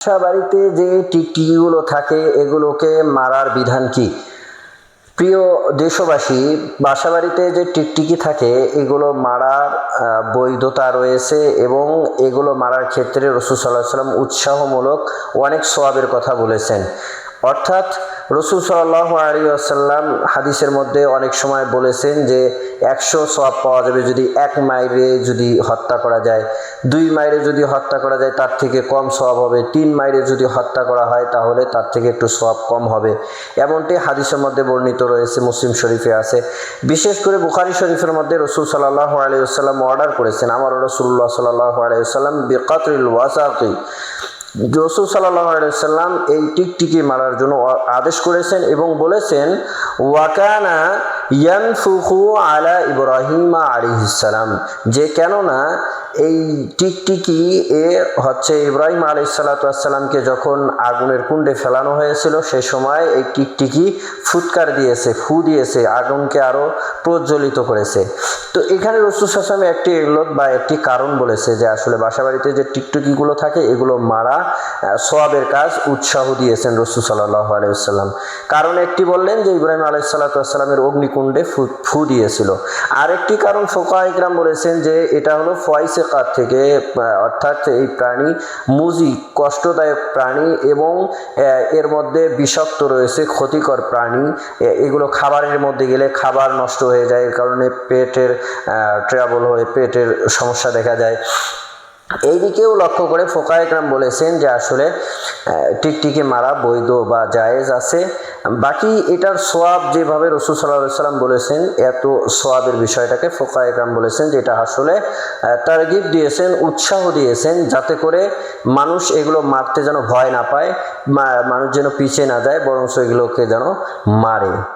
বাসা বাড়িতে যে টিকটিকিগুলো থাকে এগুলোকে মারার বিধান কি? প্রিয় দেশবাসী, বাসা বাড়িতে যে টিকটিকি থাকে এগুলো মারার বৈধতা রয়েছে এবং এগুলো মারার ক্ষেত্রে রাসূল সাল্লাল্লাহু আলাইহি ওয়াসাল্লাম উৎসাহমূলক অনেক সওয়াবের কথা বলেছেন। অর্থাৎ রাসূল সাল্লাল্লাহু আলাইহি ওয়াসাল্লাম হাদিসের মধ্যে অনেক সময় বলেছেন যে 100 সওয়াব পাওয়া যাবে যদি 1 মাইরে যদি হত্যা করা যায়, 2 মাইরে যদি হত্যা করা যায় তার থেকে কম সওয়াব হবে, 3 মাইরে যদি হত্যা করা হয় তাহলে তার থেকে একটু সওয়াব কম হবে, এমনটি হাদিসের মধ্যে বর্ণিত রয়েছে, মুসলিম শরীফে আছে। বিশেষ করে বুখারী শরীফের মধ্যে রাসূল সাল্লাল্লাহু আলাইহি ওয়াসাল্লাম অর্ডার করেছেন, আমার রাসূলুল্লাহ সাল্লাল্লাহু আলাইহি ওয়াসাল্লাম বিকাতরিল ওয়াসাকি, রাসূল সাল্লাল্লাহু আলাইহি ওয়াসাল্লাম এই টিকটিকি মারার জন্য আদেশ করেছেন এবং বলেছেন ওয়াকানা ইয়ানফুখু আলা ইব্রাহিম আলাইহিস সালাম, যে কেননা এই টিকটিকি হচ্ছে ইব্রাহিম আলাইহিস সালামকে যখন আগুনের কুণ্ডে ফেলানো হয়েছিল সেই সময় এই টিকটিকি ফুৎকার দিয়েছে, ফু দিয়েছে, আগুনকে আরো প্রজ্বলিত করেছে। তো এখানে রাসূল সাল্লাল্লাহু আলাইহি ওয়াসাল্লাম একটি ইল্লত বা একটি কারণ বলেছে যে আসলে বাসাবাড়িতে যে টিকটিকিগুলো থাকে এগুলো মারা সওয়াবের কাজ, উৎসাহ দিয়েছেন রাসূল সাল্লাল্লাহু আলাইহি ওয়াসাল্লাম। কারণ একটি বললেন যে ইব্রাহিম আলাইহিস সালামের অগ্নিকুণ্ডে ফু দিয়েছিল। আরেকটি কারণ ফুকাহা ইকরাম বলেছেন যে এটা হলো ফয়সিকাত থেকে, অর্থাৎ এই প্রাণী মুজি, কষ্টদায়ক প্রাণী এবং এর মধ্যে বিষাক্ত রয়েছে, ক্ষতিকর প্রাণী, এগুলো খাবারের মধ্যে গেলে খাবার নষ্ট হয়ে যায়, এর কারণে পেটের ট্রাবল হয়ে পেটের সমস্যা দেখা যায়। এই দিকেও লক্ষ্য করে ফুকাহা ইকরাম বলেছেন যে আসলে টিকটিকি মারা বৈধ বা জায়েজ আছে। বাকি এটার সওয়াব যেভাবে রাসূল সাল্লাল্লাহু আলাইহি ওয়াসাল্লাম বলেছেন, এত সওয়াবের বিষয়টাকে ফুকাহা ইকরাম বলেছেন যে এটা আসলে তারগিব দিয়েছেন, উৎসাহ দিয়েছেন, যাতে করে মানুষ এগুলো মারতে যেন ভয় না পায়, মানুষ যেন পিছিয়ে না যায়, বরং এগুলোকে যেন মারে।